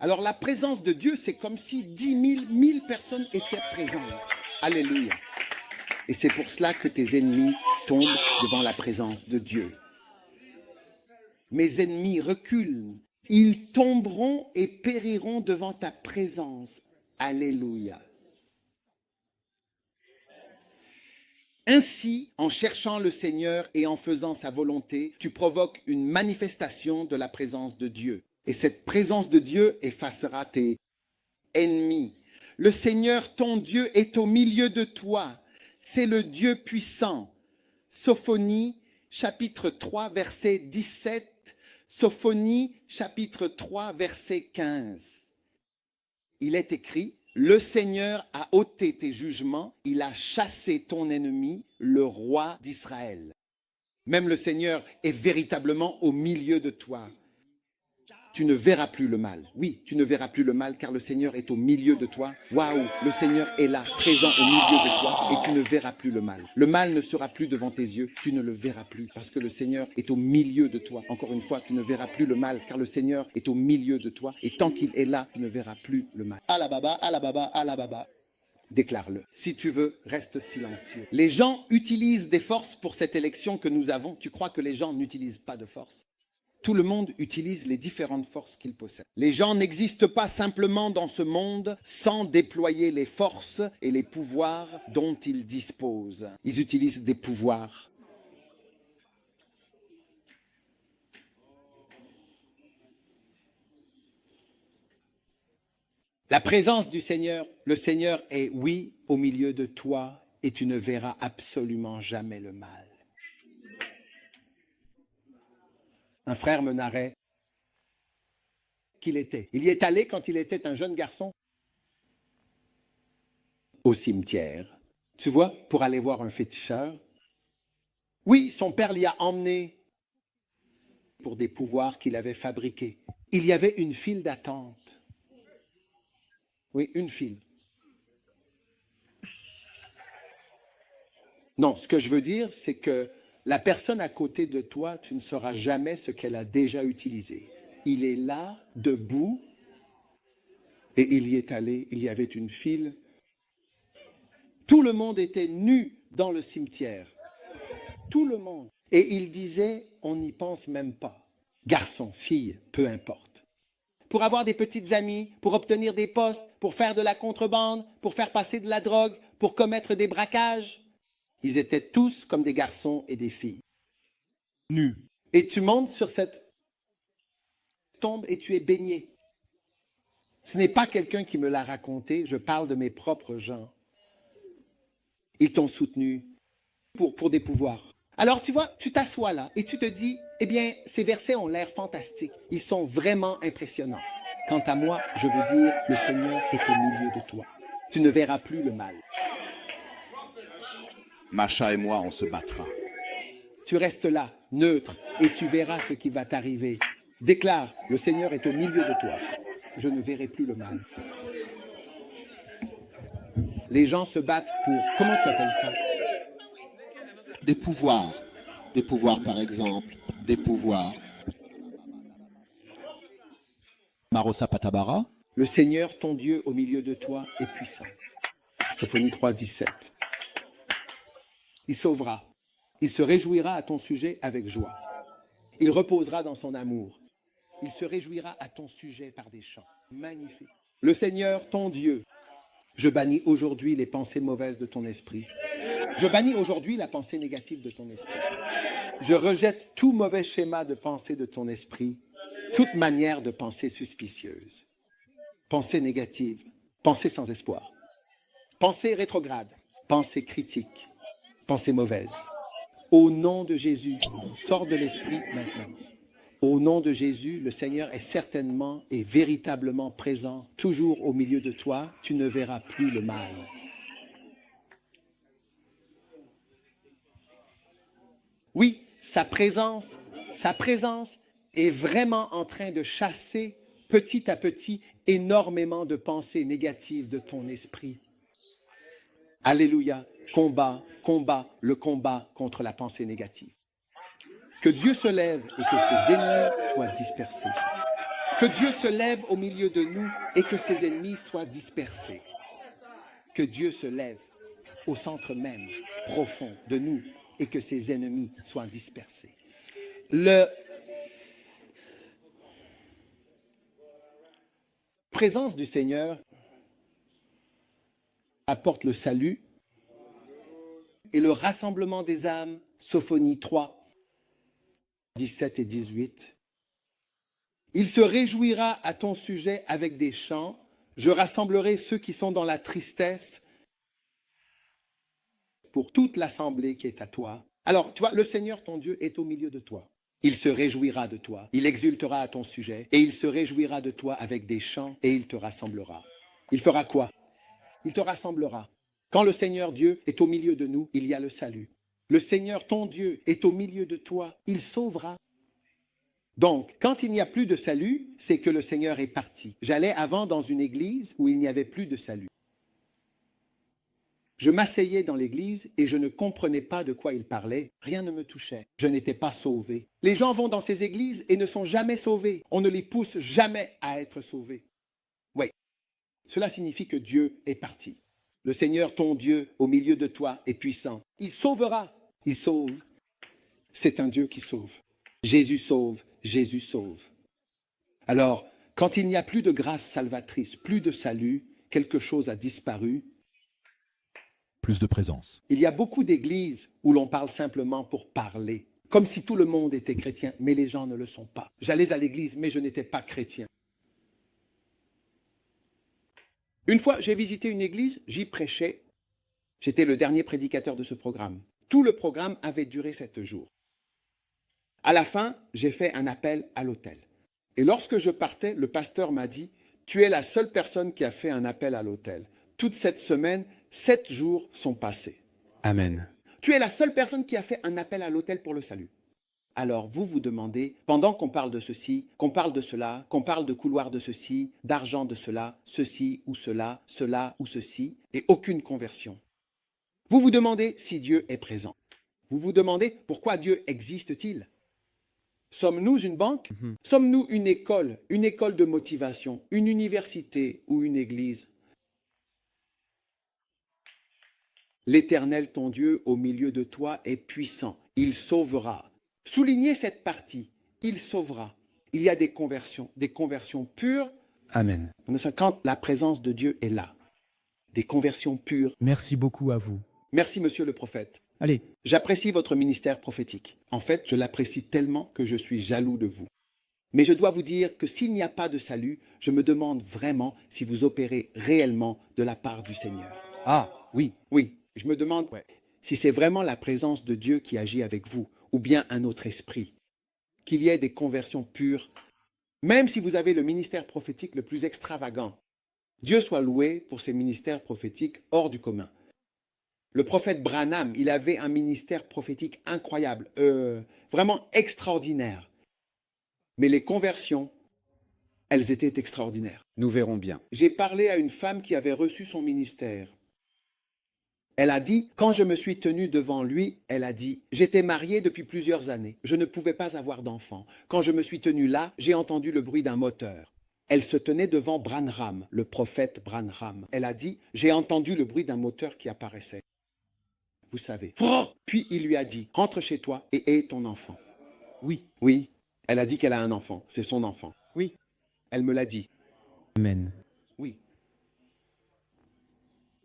Alors la présence de Dieu, c'est comme si 10 000, 1000 personnes étaient présentes. Alléluia. Et c'est pour cela que tes ennemis tombent devant la présence de Dieu. Mes ennemis reculent. Ils tomberont et périront devant ta présence. Alléluia. Ainsi, en cherchant le Seigneur et en faisant sa volonté, tu provoques une manifestation de la présence de Dieu. Et cette présence de Dieu effacera tes ennemis. Le Seigneur, ton Dieu, est au milieu de toi. C'est le Dieu puissant. Sophonie, chapitre 3, verset 17. Sophonie, chapitre 3, verset 15. Il est écrit, « Le Seigneur a ôté tes jugements, il a chassé ton ennemi, le roi d'Israël. » Même le Seigneur est véritablement au milieu de toi. Tu ne verras plus le mal. Oui, tu ne verras plus le mal car le Seigneur est au milieu de toi. Waouh, le Seigneur est là, présent au milieu de toi et tu ne verras plus le mal. Le mal ne sera plus devant tes yeux, tu ne le verras plus parce que le Seigneur est au milieu de toi. Encore une fois, tu ne verras plus le mal car le Seigneur est au milieu de toi et tant qu'il est là, tu ne verras plus le mal. Allah baba, Allah baba, Allah baba. Déclare-le. Si tu veux, reste silencieux. Les gens utilisent des forces pour cette élection que nous avons. Tu crois que les gens n'utilisent pas de force? Tout le monde utilise les différentes forces qu'il possède. Les gens n'existent pas simplement dans ce monde sans déployer les forces et les pouvoirs dont ils disposent. Ils utilisent des pouvoirs. La présence du Seigneur, le Seigneur est, oui, au milieu de toi et tu ne verras absolument jamais le mal. Un frère me narrait qu'il était. Il y est allé quand il était un jeune garçon au cimetière, tu vois, pour aller voir un féticheur. Oui, son père l'y a emmené pour des pouvoirs qu'il avait fabriqués. Il y avait une file d'attente. Oui, une file. Non, ce que je veux dire, c'est que la personne à côté de toi, tu ne sauras jamais ce qu'elle a déjà utilisé. Il est là, debout, et il y est allé, il y avait une file. Tout le monde était nu dans le cimetière. Tout le monde. Et il disait, on n'y pense même pas. Garçon, fille, peu importe. Pour avoir des petites amies, pour obtenir des postes, pour faire de la contrebande, pour faire passer de la drogue, pour commettre des braquages. Ils étaient tous comme des garçons et des filles, nus. Et tu montes sur cette tombe et tu es baigné. Ce n'est pas quelqu'un qui me l'a raconté, je parle de mes propres gens. Ils t'ont soutenu pour des pouvoirs. Alors tu vois, tu t'assois là et tu te dis, eh bien, ces versets ont l'air fantastiques. Ils sont vraiment impressionnants. Quant à moi, je veux dire, le Seigneur est au milieu de toi. Tu ne verras plus le mal. Macha et moi, on se battra. Tu restes là, neutre, et tu verras ce qui va t'arriver. Déclare, le Seigneur est au milieu de toi. Je ne verrai plus le mal. Les gens se battent pour, comment tu appelles ça? Des pouvoirs. Des pouvoirs, par exemple. Des pouvoirs. Marosa Patabara. Le Seigneur, ton Dieu, au milieu de toi, est puissant. Sophonie 3, 17. Il sauvera. Il se réjouira à ton sujet avec joie. Il reposera dans son amour. Il se réjouira à ton sujet par des chants. Magnifique. Le Seigneur, ton Dieu. Je bannis aujourd'hui les pensées mauvaises de ton esprit. Je bannis aujourd'hui la pensée négative de ton esprit. Je rejette tout mauvais schéma de pensée de ton esprit, toute manière de pensée suspicieuse. pensée négative, pensée sans espoir, pensée rétrograde, pensée critique, pensée mauvaise. Au nom de Jésus, sors de l'esprit maintenant. Au nom de Jésus, le Seigneur est certainement et véritablement présent, toujours au milieu de toi. Tu ne verras plus le mal. Oui, sa présence est vraiment en train de chasser petit à petit énormément de pensées négatives de ton esprit. Alléluia. Le combat contre la pensée négative. Que Dieu se lève et que ses ennemis soient dispersés. Que Dieu se lève au milieu de nous et que ses ennemis soient dispersés. Que Dieu se lève au centre même, profond de nous et que ses ennemis soient dispersés. La présence du Seigneur apporte le salut et le rassemblement des âmes, Sophonie 3, 17 et 18. Il se réjouira à ton sujet avec des chants. Je rassemblerai ceux qui sont dans la tristesse pour toute l'assemblée qui est à toi. Alors, tu vois, le Seigneur, ton Dieu, est au milieu de toi. Il se réjouira de toi. Il exultera à ton sujet et il se réjouira de toi avec des chants et il te rassemblera. Il fera quoi? Il te rassemblera. Quand le Seigneur Dieu est au milieu de nous, il y a le salut. Le Seigneur, ton Dieu, est au milieu de toi. Il sauvera. Donc, quand il n'y a plus de salut, c'est que le Seigneur est parti. J'allais avant dans une église où il n'y avait plus de salut. Je m'asseyais dans l'église et je ne comprenais pas de quoi il parlait. Rien ne me touchait. Je n'étais pas sauvé. Les gens vont dans ces églises et ne sont jamais sauvés. On ne les pousse jamais à être sauvés. Oui, cela signifie que Dieu est parti. Le Seigneur, ton Dieu, au milieu de toi, est puissant. Il sauvera. Il sauve. C'est un Dieu qui sauve. Jésus sauve. Jésus sauve. Alors, quand il n'y a plus de grâce salvatrice, plus de salut, quelque chose a disparu. Plus de présence. Il y a beaucoup d'églises où l'on parle simplement pour parler, comme si tout le monde était chrétien, mais les gens ne le sont pas. J'allais à l'église, mais je n'étais pas chrétien. Une fois, j'ai visité une église, j'y prêchais. J'étais le dernier prédicateur de ce programme. Tout le programme avait duré 7 jours. À la fin, j'ai fait un appel à l'autel. Et lorsque je partais, le pasteur m'a dit « Tu es la seule personne qui a fait un appel à l'autel. Toute cette semaine, 7 jours sont passés. Amen. Tu es la seule personne qui a fait un appel à l'autel pour le salut. » Alors vous vous demandez, pendant qu'on parle de ceci, qu'on parle de cela, qu'on parle de couloir de ceci, d'argent de cela, ceci ou cela, cela ou ceci, et aucune conversion. Vous vous demandez si Dieu est présent. Vous vous demandez pourquoi Dieu existe-t-il? Sommes-nous une banque? Sommes-nous une école de motivation, une université ou une église? L'Éternel, ton Dieu, au milieu de toi est puissant. Il sauvera. Soulignez cette partie. Il sauvera. Il y a des conversions pures. Amen. Quand la présence de Dieu est là. Des conversions pures. Merci beaucoup à vous. Merci, monsieur le prophète. Allez, J'apprécie votre ministère prophétique. En fait, je l'apprécie tellement que je suis jaloux de vous. Mais je dois vous dire que s'il n'y a pas de salut, je me demande vraiment si vous opérez réellement de la part du Seigneur. Ah, oui. Oui, je me demande si c'est vraiment la présence de Dieu qui agit avec vous, ou bien un autre esprit. Qu'il y ait des conversions pures, même si vous avez le ministère prophétique le plus extravagant. Dieu soit loué pour ses ministères prophétiques hors du commun. Le prophète Branham, il avait un ministère prophétique incroyable, vraiment extraordinaire. Mais les conversions, elles étaient extraordinaires. Nous verrons bien. J'ai parlé à une femme qui avait reçu son ministère. Elle a dit, quand je me suis tenue devant lui, elle a dit, j'étais mariée depuis plusieurs années, je ne pouvais pas avoir d'enfant. Quand je me suis tenue là, j'ai entendu le bruit d'un moteur. Elle se tenait devant Branham, le prophète Branham. Elle a dit, j'ai entendu le bruit d'un moteur qui apparaissait. Vous savez. Puis il lui a dit, rentre chez toi et aie ton enfant. Oui. Oui, elle a dit qu'elle a un enfant, c'est son enfant. Oui. Elle me l'a dit. amen. Oui.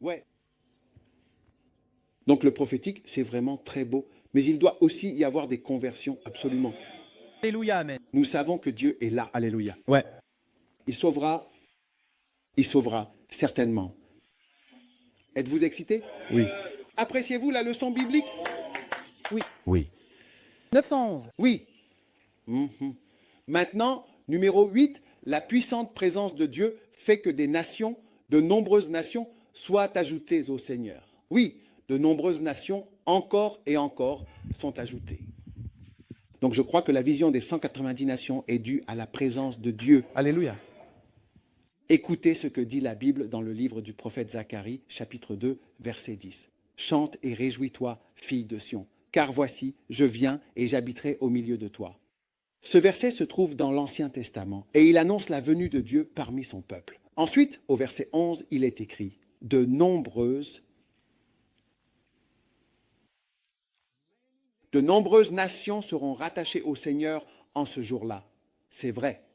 Ouais. Donc le prophétique, c'est vraiment très beau. Mais il doit aussi y avoir des conversions, absolument. Alléluia, amen. Nous savons que Dieu est là. Alléluia. Ouais. Il sauvera Il sauvera, certainement. Êtes-vous excité? Oui. Appréciez-vous la leçon biblique? Oui. 911. Oui. Mhm. Maintenant, numéro 8, la puissante présence de Dieu fait que des nations, de nombreuses nations, soient ajoutées au Seigneur. Oui, de nombreuses nations, encore et encore, sont ajoutées. Donc je crois que la vision des 190 nations est due à la présence de Dieu. Alléluia. Écoutez ce que dit la Bible dans le livre du prophète Zacharie, chapitre 2, verset 10. Chante et réjouis-toi, fille de Sion, car voici, je viens et j'habiterai au milieu de toi. Ce verset se trouve dans l'Ancien Testament et il annonce la venue de Dieu parmi son peuple. Ensuite, au verset 11, il est écrit « De nombreuses nations seront rattachées au Seigneur en ce jour-là. » C'est vrai.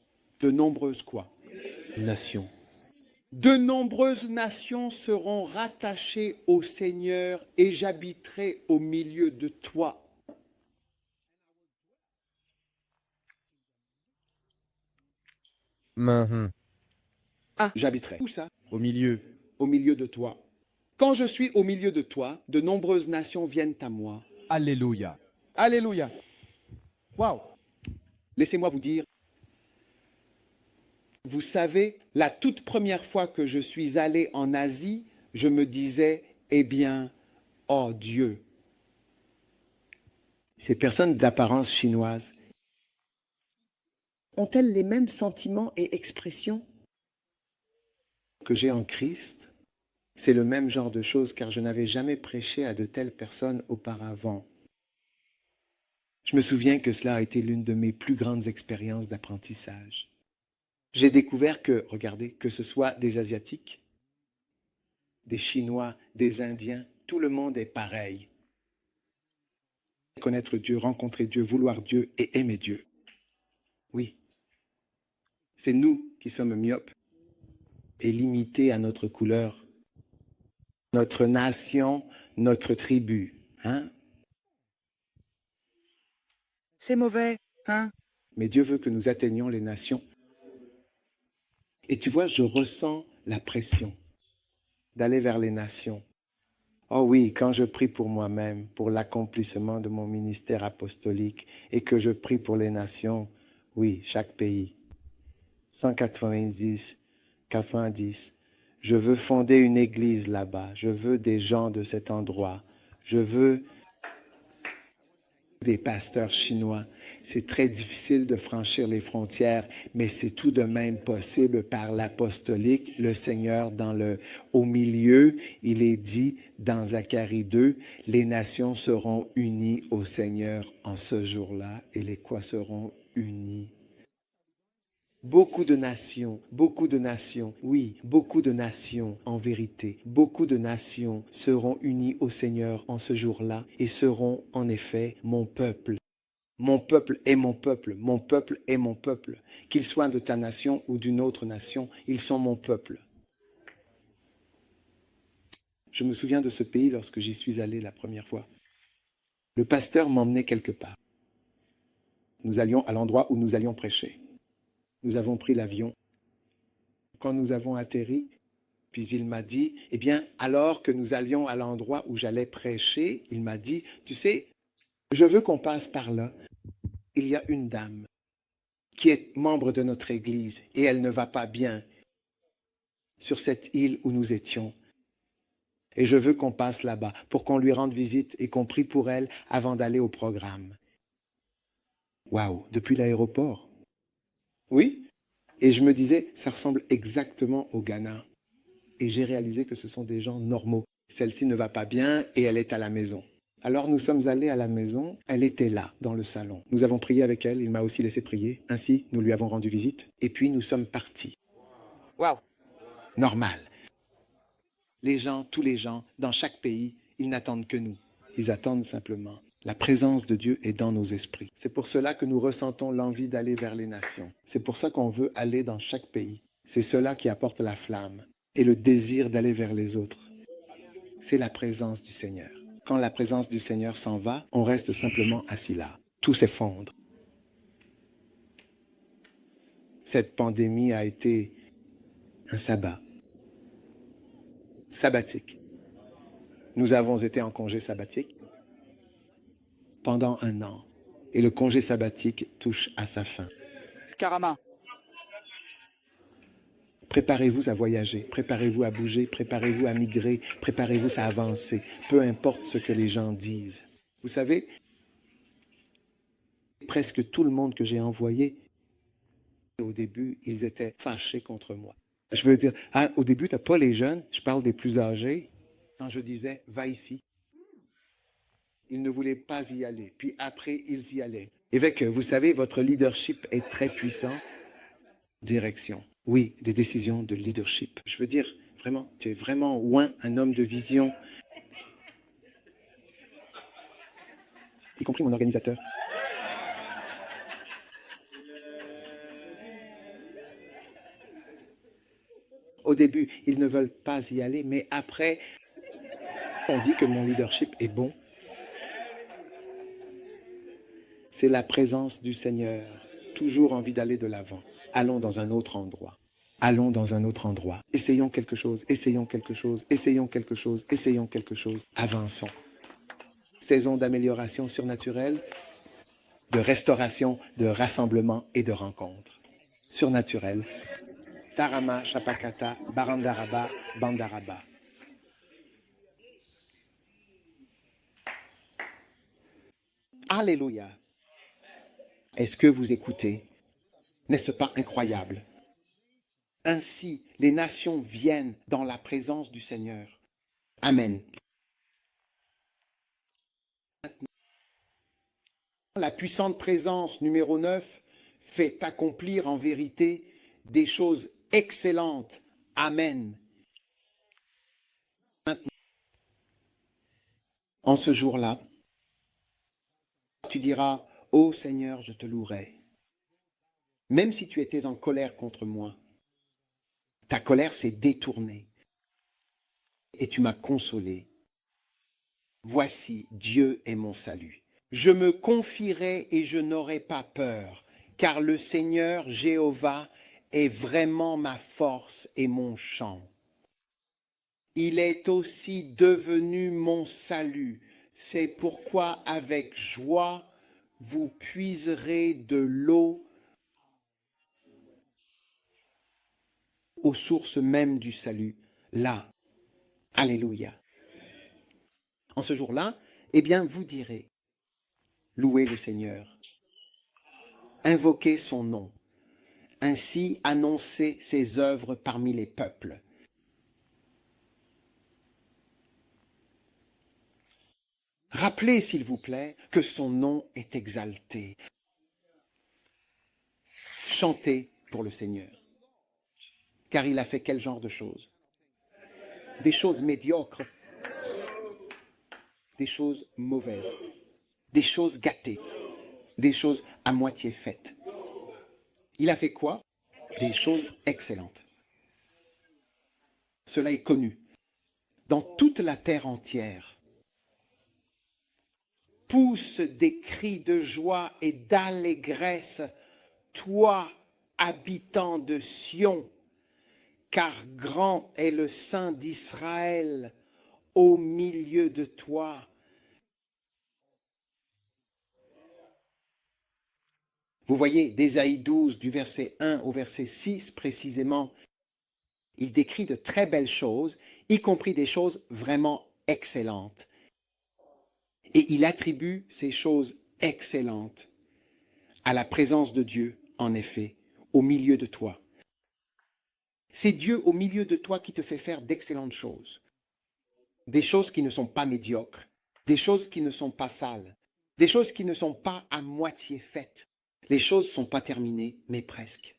De nombreuses quoi? Nation. De nombreuses nations seront rattachées au Seigneur et j'habiterai au milieu de toi. Mhm. J'habiterai. Où ça? Au milieu. Au milieu de toi. Quand je suis au milieu de toi, de nombreuses nations viennent à moi. Alléluia. Alléluia. Waouh. Laissez-moi vous dire, vous savez, la toute première fois que je suis allé en Asie, je me disais, eh bien, oh Dieu. Ces personnes d'apparence chinoise ont-elles les mêmes sentiments et expressions que j'ai en Christ? C'est le même genre de choses car je n'avais jamais prêché à de telles personnes auparavant. Je me souviens que cela a été l'une de mes plus grandes expériences d'apprentissage. J'ai découvert que, regardez, que ce soit des Asiatiques, des Chinois, des Indiens, tout le monde est pareil. Connaître Dieu, rencontrer Dieu, vouloir Dieu et aimer Dieu. Oui, c'est nous qui sommes myopes et limités à notre couleur, notre nation, notre tribu. Hein? C'est mauvais, hein? Mais Dieu veut que nous atteignions les nations. Et tu vois, je ressens la pression d'aller vers les nations. Oh oui, quand je prie pour moi-même, pour l'accomplissement de mon ministère apostolique et que je prie pour les nations, oui, chaque pays, 190, 90, je veux fonder une église là-bas, je veux des gens de cet endroit, je veux des pasteurs chinois. C'est très difficile de franchir les frontières, mais c'est tout de même possible par l'apostolique. Le Seigneur au milieu, il est dit dans Zacharie 2, les nations seront unies au Seigneur en ce jour-là et les quoi seront unis? Beaucoup de nations, oui, beaucoup de nations en vérité, beaucoup de nations seront unies au Seigneur en ce jour-là et seront en effet mon peuple. Mon peuple est mon peuple, mon peuple est mon peuple. Qu'ils soient de ta nation ou d'une autre nation, ils sont mon peuple. Je me souviens de ce pays lorsque j'y suis allé la première fois. Le pasteur m'emmenait quelque part. Nous allions à l'endroit où nous allions prêcher. Nous avons pris l'avion. Quand nous avons atterri, puis il m'a dit, eh bien, alors que nous allions à l'endroit où j'allais prêcher, il m'a dit, tu sais, je veux qu'on passe par là. Il y a une dame qui est membre de notre église et elle ne va pas bien sur cette île où nous étions. Et je veux qu'on passe là-bas pour qu'on lui rende visite et qu'on prie pour elle avant d'aller au programme. Waouh, depuis l'aéroport. Oui, et je me disais, ça ressemble exactement au Ghana. Et j'ai réalisé que ce sont des gens normaux. Celle-ci ne va pas bien et elle est à la maison. Alors nous sommes allés à la maison, elle était là, dans le salon. Nous avons prié avec elle, il m'a aussi laissé prier. Ainsi, nous lui avons rendu visite. Et puis nous sommes partis. Waouh! Normal. Les gens, tous les gens, dans chaque pays, ils n'attendent que nous. Ils attendent simplement. La présence de Dieu est dans nos esprits. C'est pour cela que nous ressentons l'envie d'aller vers les nations. C'est pour ça qu'on veut aller dans chaque pays. C'est cela qui apporte la flamme et le désir d'aller vers les autres. C'est la présence du Seigneur. Quand la présence du Seigneur s'en va, on reste simplement assis là. Tout s'effondre. Cette pandémie a été un sabbat. sabbatique. Nous avons été en congé sabbatique pendant 1 an. Et le congé sabbatique touche à sa fin. Karama. Préparez-vous à voyager, préparez-vous à bouger, préparez-vous à migrer, préparez-vous à avancer, peu importe ce que les gens disent. Vous savez, presque tout le monde que j'ai envoyé, au début, ils étaient fâchés contre moi. Je veux dire, au début, tu n'as pas les jeunes, je parle des plus âgés. Quand je disais, va ici, ils ne voulaient pas y aller. Puis après, ils y allaient. Et avec, vous savez, votre leadership est très puissant. Direction. Oui, des décisions de leadership. Je veux dire, vraiment, tu es vraiment loin, un homme de vision. Y compris mon organisateur. Au début, ils ne veulent pas y aller, mais après, on dit que mon leadership est bon. C'est la présence du Seigneur, toujours envie d'aller de l'avant. Allons dans un autre endroit. Allons dans un autre endroit. Essayons quelque chose, essayons quelque chose, essayons quelque chose, essayons quelque chose. Avançons. Saison d'amélioration surnaturelle, de restauration, de rassemblement et de rencontre. Surnaturel. Tarama, Chapakata, Barandaraba, Bandaraba. Alléluia. Est-ce que vous écoutez? N'est-ce pas incroyable? Ainsi, les nations viennent dans la présence du Seigneur. Amen. La puissante présence numéro 9 fait accomplir en vérité des choses excellentes. Amen. Maintenant, en ce jour-là, tu diras, ô Seigneur, je te louerai. Même si tu étais en colère contre moi, ta colère s'est détournée et tu m'as consolé. Voici, Dieu est mon salut. Je me confierai et je n'aurai pas peur, car le Seigneur Jéhovah est vraiment ma force et mon chant. Il est aussi devenu mon salut. C'est pourquoi avec joie, vous puiserez de l'eau aux sources mêmes du salut. Là, alléluia. En ce jour-là, eh bien, vous direz, louez le Seigneur, invoquez son nom, ainsi annoncez ses œuvres parmi les peuples. Rappelez, s'il vous plaît, que son nom est exalté. Chantez pour le Seigneur. Car il a fait quel genre de choses? Des choses médiocres, des choses mauvaises, des choses gâtées, des choses à moitié faites. Il a fait quoi? Des choses excellentes. Cela est connu dans toute la terre entière. Pousse des cris de joie et d'allégresse, toi, habitant de Sion, car grand est le Saint d'Israël au milieu de toi. Vous voyez, d'Ésaïe 12, du verset 1 au verset 6 précisément, il décrit de très belles choses, y compris des choses vraiment excellentes. Et il attribue ces choses excellentes à la présence de Dieu, en effet, au milieu de toi. C'est Dieu au milieu de toi qui te fait faire d'excellentes choses. Des choses qui ne sont pas médiocres, des choses qui ne sont pas sales, des choses qui ne sont pas à moitié faites. Les choses ne sont pas terminées, mais presque.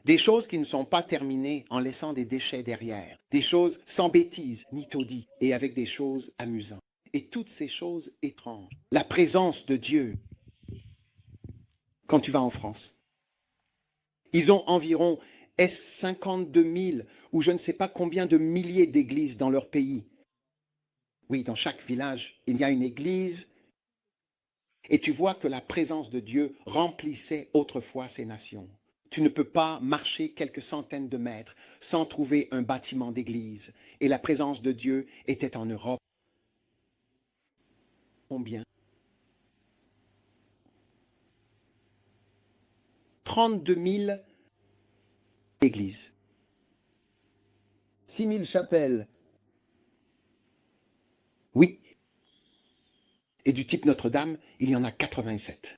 Des choses qui ne sont pas terminées en laissant des déchets derrière. Des choses sans bêtises ni taudis et avec des choses amusantes. Et toutes ces choses étranges. La présence de Dieu. Quand tu vas en France, ils ont environ 52 000 ou je ne sais pas combien de milliers d'églises dans leur pays. Oui, dans chaque village, il y a une église. Et tu vois que la présence de Dieu remplissait autrefois ces nations. Tu ne peux pas marcher quelques centaines de mètres sans trouver un bâtiment d'église. Et la présence de Dieu était en Europe. Combien? 32 000 églises. 6 000 chapelles. Oui. Et du type Notre-Dame, il y en a 87.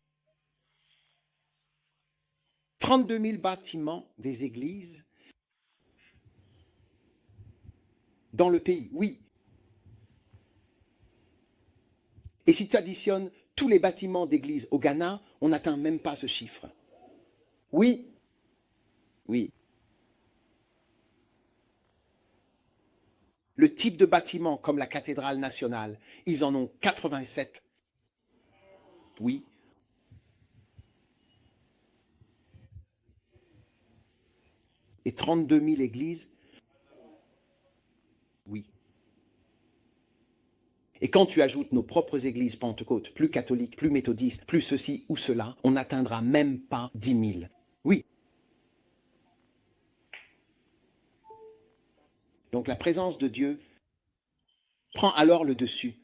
32 000 bâtiments des églises dans le pays, oui. Et si tu additionnes tous les bâtiments d'églises au Ghana, on n'atteint même pas ce chiffre. Oui. Oui. Le type de bâtiment comme la cathédrale nationale, ils en ont 87. Oui. Et 32 000 églises. Oui. Et quand tu ajoutes nos propres églises pentecôtes, plus catholiques, plus méthodistes, plus ceci ou cela, on n'atteindra même pas 10 000. Oui. Donc la présence de Dieu prend alors le dessus.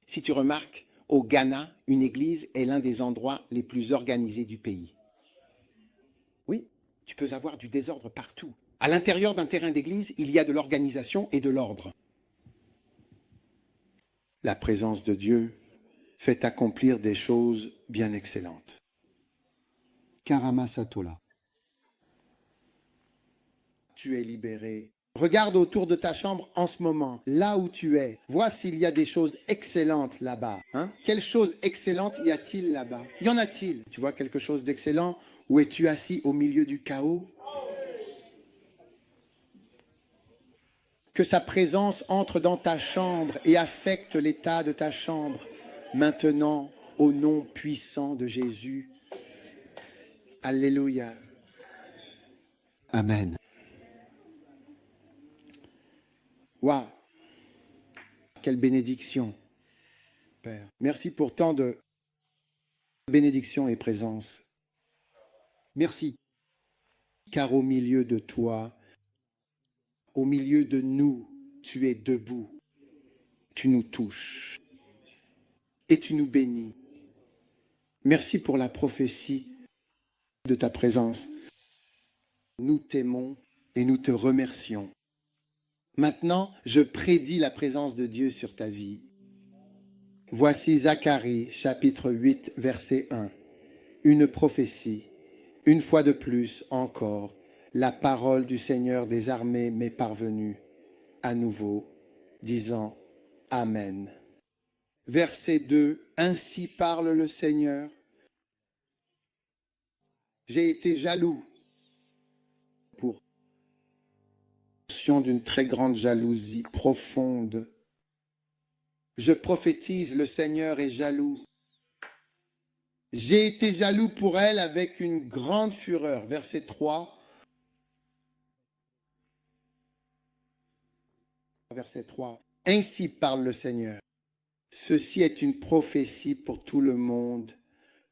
Si tu remarques, au Ghana, une église est l'un des endroits les plus organisés du pays. Oui, tu peux avoir du désordre partout. À l'intérieur d'un terrain d'église, il y a de l'organisation et de l'ordre. La présence de Dieu fait accomplir des choses bien excellentes. Karama Satola. Tu es libéré. Regarde autour de ta chambre en ce moment, là où tu es. Vois s'il y a des choses excellentes là-bas. Hein? Quelles choses excellentes y a-t-il là-bas? Y en a-t-il? Tu vois quelque chose d'excellent? Ou es-tu assis au milieu du chaos? Que sa présence entre dans ta chambre et affecte l'état de ta chambre. Maintenant, au nom puissant de Jésus. Alléluia. Amen. Waouh! Quelle bénédiction, Père. Merci pour tant de bénédiction et présence. Merci. Car au milieu de toi, au milieu de nous, tu es debout. Tu nous touches et tu nous bénis. Merci pour la prophétie de ta présence. Nous t'aimons et nous te remercions. Maintenant, je prédis la présence de Dieu sur ta vie. Voici Zacharie, chapitre 8, verset 1. Une prophétie. Une fois de plus encore, la parole du Seigneur des armées m'est parvenue à nouveau, disant Amen. Verset 2. Ainsi parle le Seigneur. J'ai été jaloux pour d'une très grande jalousie profonde. Je prophétise, le Seigneur est jaloux. J'ai été jaloux pour elle avec une grande fureur. Verset 3. Verset 3. Ainsi parle le Seigneur. Ceci est une prophétie pour tout le monde.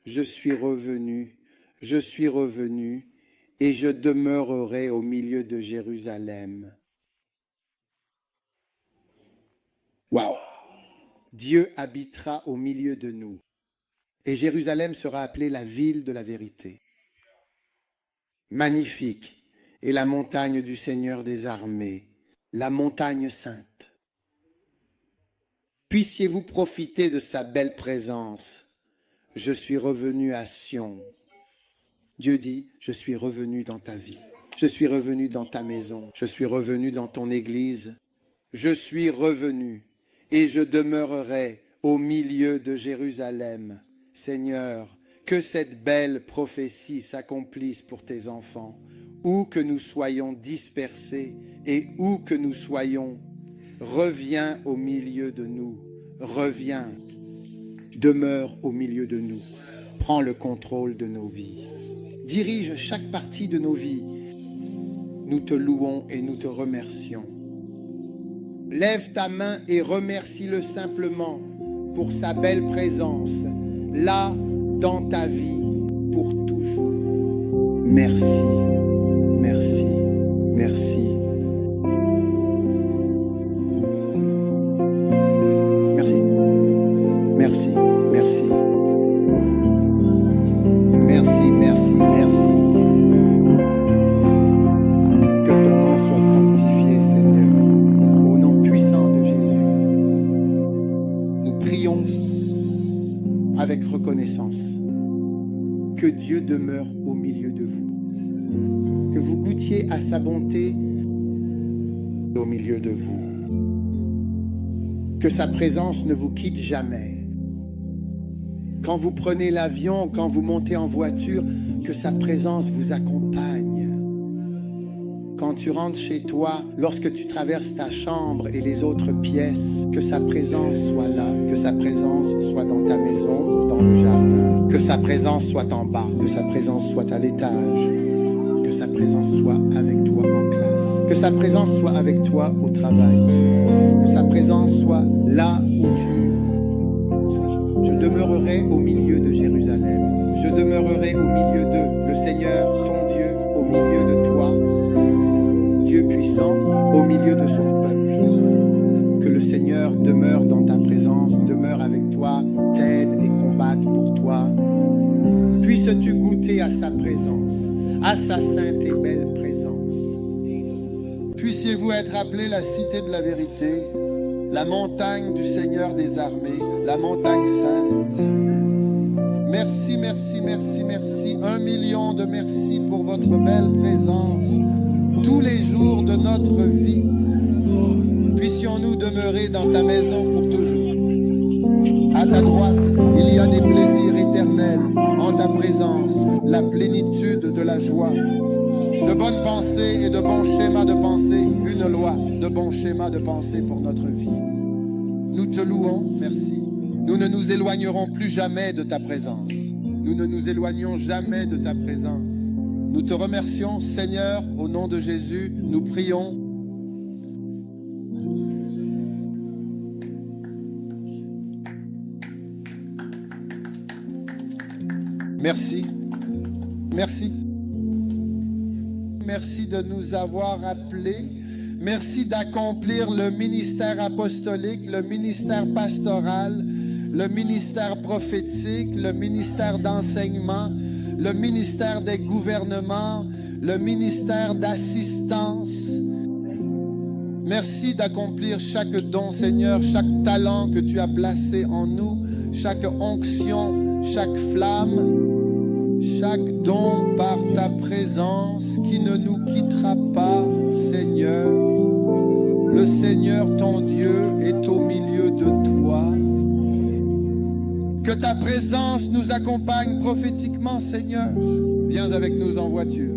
Je suis revenu, et je demeurerai au milieu de Jérusalem. Waouh! Dieu habitera au milieu de nous. Et Jérusalem sera appelée la ville de la vérité. Magnifique est la montagne du Seigneur des armées, la montagne sainte. Puissiez-vous profiter de sa belle présence. Je suis revenu à Sion. Dieu dit, je suis revenu dans ta vie. Je suis revenu dans ta maison. Je suis revenu dans ton église. Je suis revenu et je demeurerai au milieu de Jérusalem. Seigneur, que cette belle prophétie s'accomplisse pour tes enfants. Où que nous soyons dispersés et où que nous soyons, reviens au milieu de nous. Reviens. Demeure au milieu de nous. Prends le contrôle de nos vies. Dirige chaque partie de nos vies. Nous te louons et nous te remercions. Lève ta main et remercie-le simplement pour sa belle présence, là, dans ta vie, pour toujours. Merci. Merci, merci. Merci, merci, merci. Que ton nom soit sanctifié, Seigneur, au nom puissant de Jésus. Nous prions avec reconnaissance que Dieu demeure au milieu de vous, que vous goûtiez à sa bonté au milieu de vous, que sa présence ne vous quitte jamais. Quand vous prenez l'avion, quand vous montez en voiture, que sa présence vous accompagne. Quand tu rentres chez toi, lorsque tu traverses ta chambre et les autres pièces, que sa présence soit là, que sa présence soit dans ta maison, dans le jardin, que sa présence soit en bas, que sa présence soit à l'étage, que sa présence soit avec toi en classe, que sa présence soit avec toi au travail, que sa présence soit là où tu... Je demeurerai au milieu de Jérusalem. Je demeurerai au milieu de le Seigneur, ton Dieu, au milieu de toi, Dieu puissant, au milieu de son peuple. Que le Seigneur demeure dans ta présence, demeure avec toi, t'aide et combatte pour toi. Puisses-tu goûter à sa présence, à sa sainte et belle présence. Puissiez-vous être appelés la cité de la vérité, la montagne du Seigneur des armées, la montagne sainte. Merci, merci, merci, merci. 1 million de merci pour votre belle présence tous les jours de notre vie. Puissions-nous demeurer dans ta maison pour toujours. À ta droite, il y a des plaisirs éternels. En ta présence, la plénitude de la joie. De bonnes pensées et de bons schémas de pensée. Une loi de bons schémas de pensée pour notre vie. Nous te louons, merci. Nous ne nous éloignerons plus jamais de ta présence. Nous ne nous éloignons jamais de ta présence. Nous te remercions, Seigneur, au nom de Jésus, nous prions. Merci. Merci. Merci de nous avoir appelés. Merci d'accomplir le ministère apostolique, le ministère pastoral, le ministère prophétique, le ministère d'enseignement, le ministère des gouvernements, le ministère d'assistance. Merci d'accomplir chaque don, Seigneur, chaque talent que tu as placé en nous, chaque onction, chaque flamme, chaque don par ta présence qui ne nous quittera pas, Seigneur. Le Seigneur, ton Dieu, est au milieu de toi. Que ta présence nous accompagne prophétiquement, Seigneur. Viens avec nous en voiture.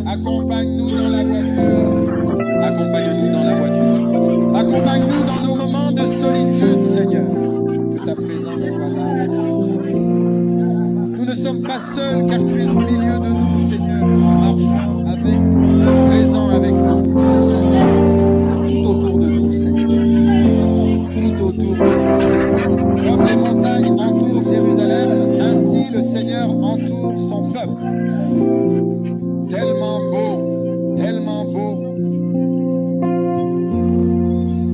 Accompagne-nous dans la voiture. Accompagne-nous dans la voiture. Accompagne-nous dans nos moments de solitude, Seigneur. Que ta présence soit là. Nous ne sommes pas seuls car tu es au milieu de nous, Seigneur. Marchons avec nous, présent avec nous. Tout autour de nous, Seigneur. Tout autour de nous, Seigneur. Comme les montagnes entourent Jérusalem, ainsi le Seigneur entoure son peuple. Tellement beau, tellement beau.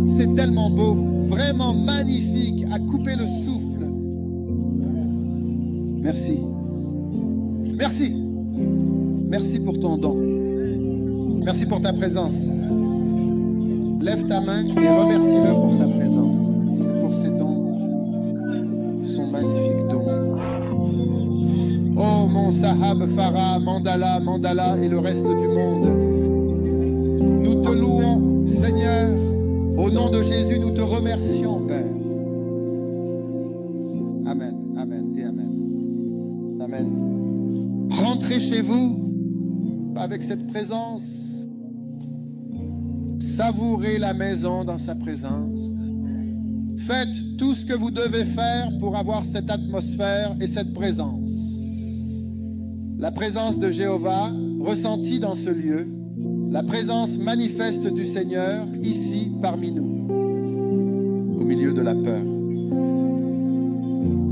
C'est tellement beau, vraiment magnifique, à couper le souffle. Merci. Merci. Merci pour ton don. Merci pour ta présence. Lève ta main et remercie-le pour sa présence et pour ses dons, son magnifique don. Oh mon Sahab, Farah, Mandala, Mandala et le reste du monde. Nous te louons, Seigneur. Au nom de Jésus, nous te remercions, Père. Amen, amen et amen. Amen. Rentrez chez vous avec cette présence. Savourez la maison dans sa présence. Faites tout ce que vous devez faire pour avoir cette atmosphère et cette présence. La présence de Jéhovah ressentie dans ce lieu. La présence manifeste du Seigneur ici parmi nous, au milieu de la peur.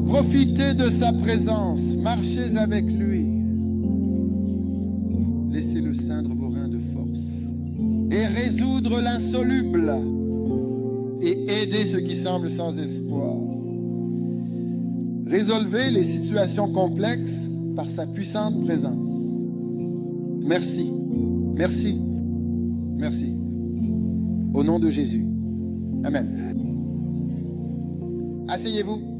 Profitez de sa présence, marchez avec lui. Laissez-le ceindre vos reins de force et résoudre l'insoluble et aider ceux qui semblent sans espoir. Résolvez les situations complexes par sa puissante présence. Merci. Merci. Merci. Au nom de Jésus. Amen. Asseyez-vous.